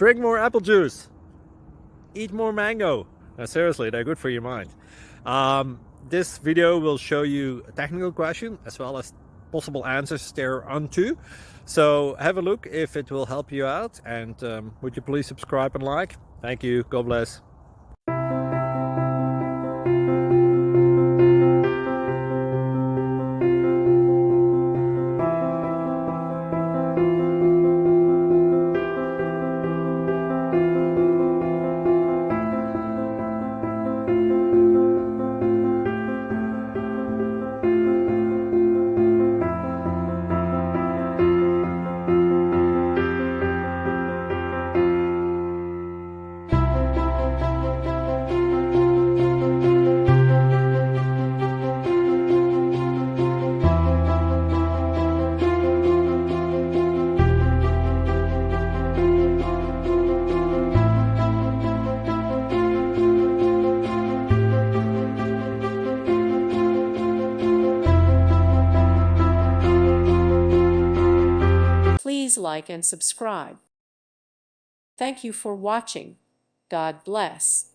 Drink more apple juice. Eat more mango. Seriously, they're good for your mind. This video will show you a technical question as well as possible answers thereunto. So have a look if it will help you out, and would you please subscribe and like? Thank you. God bless. Please like and subscribe. Thank you for watching. God bless.